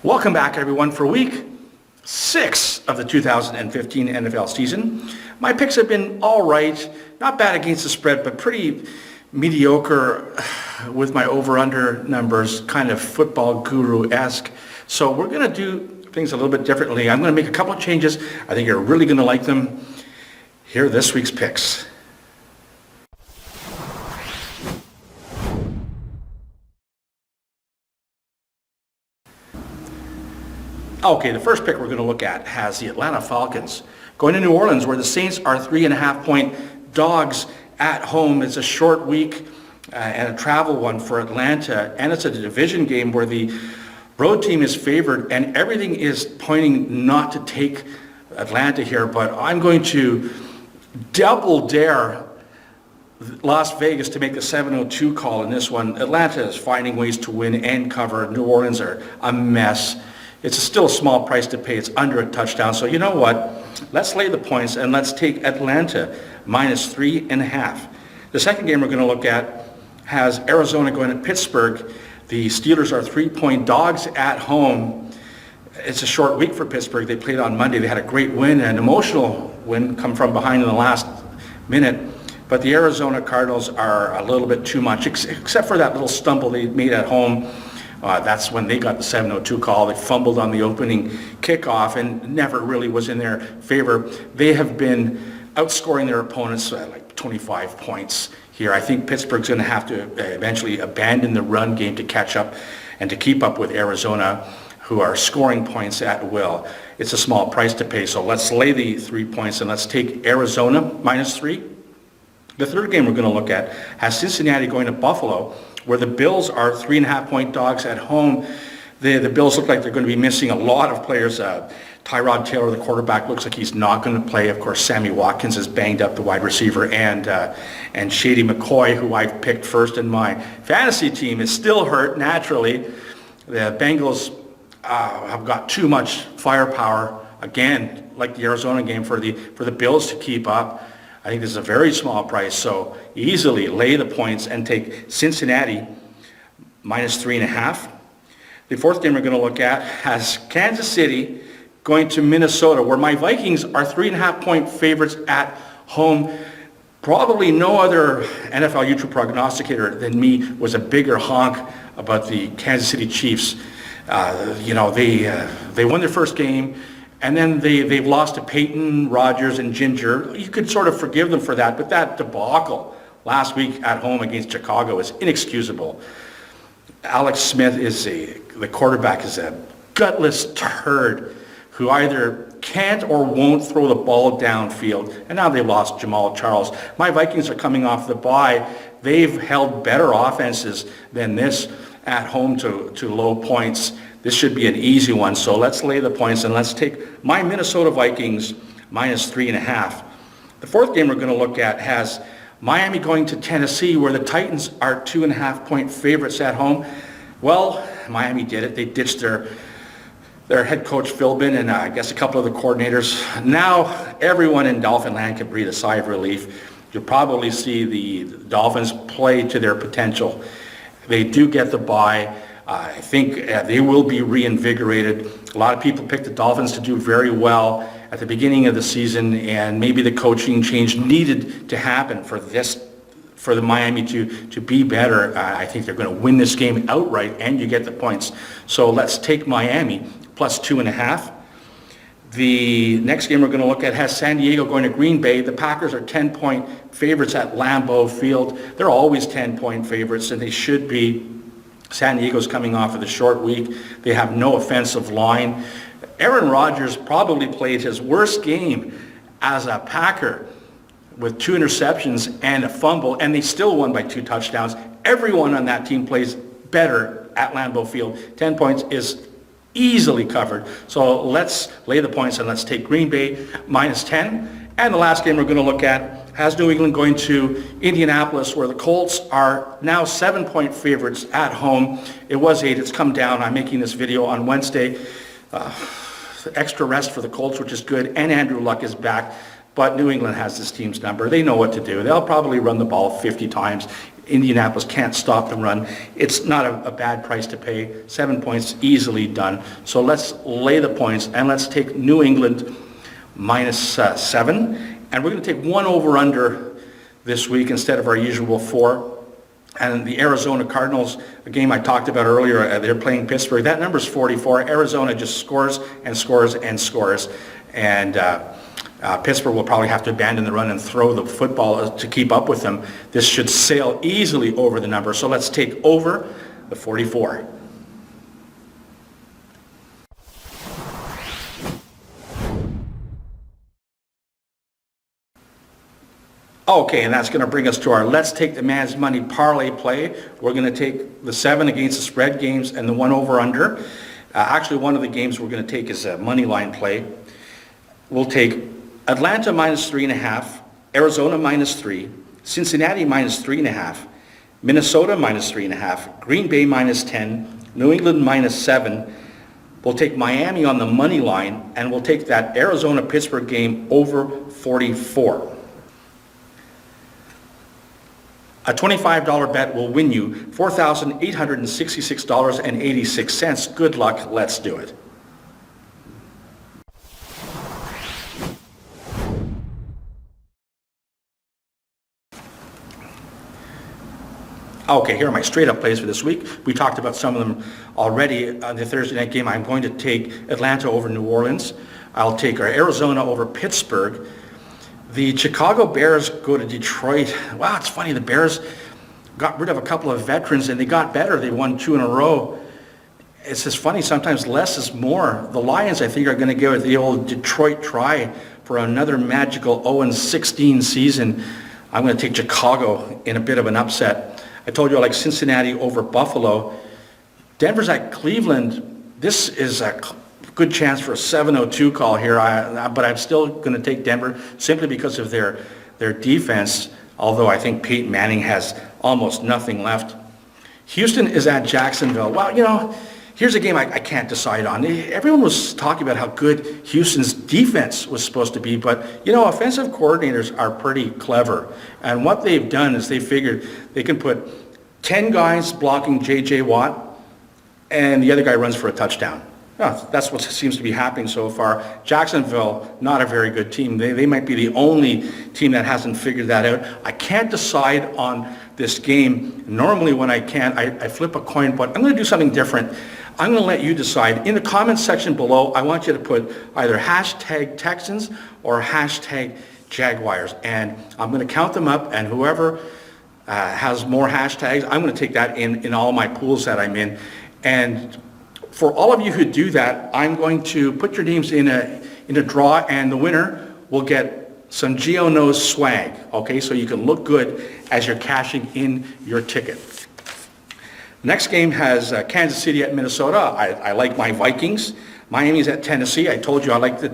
Welcome back, everyone, for week 6 of the 2015 NFL season. My picks have been all right, not bad against the spread, but pretty mediocre with my over-under numbers, kind of football guru-esque. So we're going to do things a little bit differently. I'm going to make a couple of changes. I think you're really going to like them. Here are this week's picks. Okay, the first pick we're going to look at has the Atlanta Falcons going to New Orleans, where the Saints are 3.5-point dogs at home. It's a short week and a travel one for Atlanta, and it's a division game where the road team is favored, and everything is pointing not to take Atlanta here, but I'm going to double dare Las Vegas to make the 7:02 call in this one. Atlanta is finding ways to win and cover. New Orleans are a mess. It's still a small price to pay. It's under a touchdown. So you know what? Let's lay the points and let's take Atlanta minus 3.5. The second game we're going to look at has Arizona going to Pittsburgh. The Steelers are 3-point dogs at home. It's a short week for Pittsburgh. They played on Monday. They had a great win, an emotional win, come from behind in the last minute. But the Arizona Cardinals are a little bit too much, except for that little stumble they made at home. That's when they got the 7:02 call. They fumbled on the opening kickoff and never really was in their favor. They have been outscoring their opponents like 25 points here. I think Pittsburgh's going to have to eventually abandon the run game to catch up and to keep up with Arizona, who are scoring points at will. It's a small price to pay, so let's lay the 3 points and let's take Arizona minus 3. The third game we're going to look at has Cincinnati going to Buffalo, where the Bills are 3.5-point dogs at home. The Bills look like they're going to be missing a lot of players. Tyrod Taylor, the quarterback, looks like he's not going to play. Of course, Sammy Watkins is banged up, the wide receiver, and Shady McCoy, who I've picked first in my fantasy team, is still hurt naturally. The Bengals have got too much firepower, again, like the Arizona game, for the Bills to keep up. I think this is a very small price, so easily lay the points and take Cincinnati minus 3.5. The fourth game we're going to look at has Kansas City going to Minnesota, where my Vikings are 3.5-point favorites at home. Probably no other NFL YouTube prognosticator than me was a bigger honk about the Kansas City Chiefs. They won their first game, and then they've lost to Peyton, Rodgers, and Ginger. You could sort of forgive them for that, but that debacle last week at home against Chicago is inexcusable. Alex Smith the quarterback is a gutless turd who either can't or won't throw the ball downfield, and now they've lost Jamal Charles. My Vikings are coming off the bye. They've held better offenses than this at home to low points. This should be an easy one, so let's lay the points and let's take my Minnesota Vikings minus 3.5. The fourth game we're going to look at has Miami going to Tennessee, where the Titans are 2.5-point favorites at home. Well, Miami did it. They ditched their head coach Philbin and I guess a couple of the coordinators. Now everyone in Dolphin land can breathe a sigh of relief. You'll probably see the Dolphins play to their potential. They do get the bye. I think they will be reinvigorated. A lot of people picked the Dolphins to do very well at the beginning of the season, and maybe the coaching change needed to happen for the Miami to be better. I think they're going to win this game outright, and you get the points. So let's take Miami plus 2.5. The next game we're going to look at has San Diego going to Green Bay. The Packers are 10-point favorites at Lambeau Field. They're always 10-point favorites, and they should be. San Diego's coming off of the short week. They have no offensive line. Aaron Rodgers probably played his worst game as a Packer with 2 interceptions and a fumble, and they still won by 2 touchdowns. Everyone on that team plays better at Lambeau Field. 10 points is easily covered. So let's lay the points and let's take Green Bay minus 10. And the last game we're going to look at has New England going to Indianapolis, where the Colts are now 7-point favorites at home. It was 8. It's come down. I'm making this video on Wednesday. Extra rest for the Colts, which is good, and Andrew Luck is back. But New England has this team's number. They know what to do. They'll probably run the ball 50 times Indianapolis can't stop the run. It's not a bad price to pay. 7 points, easily done. So let's lay the points, and let's take New England minus 7. And we're going to take one over-under this week instead of our usual 4. And the Arizona Cardinals, a game I talked about earlier, they're playing Pittsburgh. That number's 44. Arizona just scores and scores and scores. And Pittsburgh will probably have to abandon the run and throw the football to keep up with them. This should sail easily over the number. So let's take over the 44. Okay, and that's going to bring us to our Let's Take the Man's Money parlay play. We're going to take the 7 against the spread games and the 1 over under. Actually, one of the games we're going to take is a money line play. We'll take Atlanta minus 3.5, Arizona minus 3, Cincinnati minus 3.5, Minnesota minus 3.5, Green Bay minus 10, New England minus 7. We'll take Miami on the money line, and we'll take that Arizona-Pittsburgh game over 44. A $25 bet will win you $4,866.86. Good luck. Let's do it. Okay, here are my straight-up plays for this week. We talked about some of them already. On the Thursday night game, I'm going to take Atlanta over New Orleans. I'll take our Arizona over Pittsburgh. The Chicago Bears go to Detroit. Wow, it's funny. The Bears got rid of a couple of veterans, and they got better. They won 2 in a row. It's just funny. Sometimes less is more. The Lions, I think, are going to give it the old Detroit try for another magical 0-16 season. I'm going to take Chicago in a bit of an upset. I told you I like Cincinnati over Buffalo. Denver's at Cleveland. This is a good chance for a 7-0-2 call here, but I'm still going to take Denver simply because of their defense, although I think Peyton Manning has almost nothing left. Houston is at Jacksonville. Well, here's a game I can't decide on. Everyone was talking about how good Houston's defense was supposed to be, but, offensive coordinators are pretty clever. And what they've done is they figured they can put 10 guys blocking J.J. Watt, and the other guy runs for a touchdown. That's what seems to be happening so far. Jacksonville, not a very good team. They might be the only team that hasn't figured that out. I can't decide on this game. Normally when I can, I flip a coin, but I'm going to do something different. I'm going to let you decide. In the comments section below, I want you to put either hashtag Texans or hashtag Jaguars. And I'm going to count them up, and whoever has more hashtags, I'm going to take that in all my pools that I'm in. And for all of you who do that, I'm going to put your names in a draw, and the winner will get some gioknows swag, okay? So you can look good as you're cashing in your ticket. Next game has Kansas City at Minnesota. I like my Vikings. Miami's at Tennessee. I told you I like the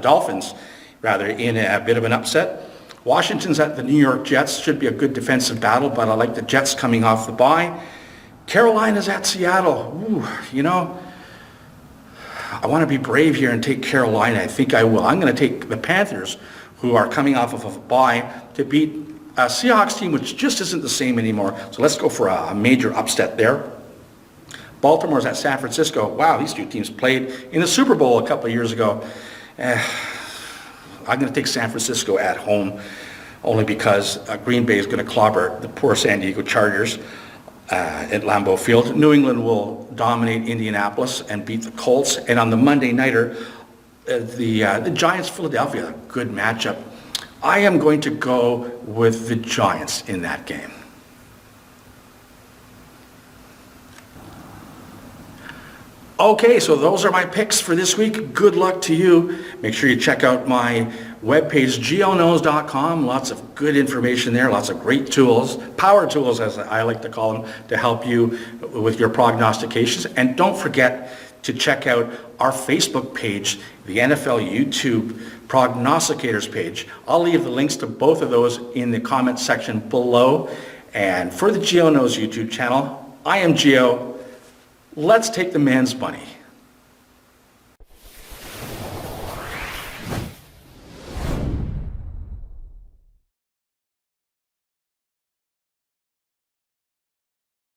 Dolphins, rather, in a bit of an upset. Washington's at the New York Jets. Should be a good defensive battle, but I like the Jets coming off the bye. Carolina's at Seattle. Ooh, I want to be brave here and take Carolina. I think I will. I'm going to take the Panthers, who are coming off of a bye, to beat a Seahawks team which just isn't the same anymore. So let's go for a major upset there. Baltimore's at San Francisco. Wow, these two teams played in the Super Bowl a couple of years ago. I'm going to take San Francisco at home, only because Green Bay is going to clobber the poor San Diego Chargers at Lambeau Field. New England will dominate Indianapolis and beat the Colts. And on the Monday nighter, the Giants-Philadelphia, good matchup. I am going to go with the Giants in that game. Okay, so those are my picks for this week. Good luck to you. Make sure you check out my webpage, gioknows.com. Lots of good information there, lots of great tools, power tools as I like to call them, to help you with your prognostications. And don't forget to check out our Facebook page, the NFL YouTube Prognosticators page. I'll leave the links to both of those in the comment section below. And for the GeoKnows YouTube channel, I am Geo. Let's take the man's money.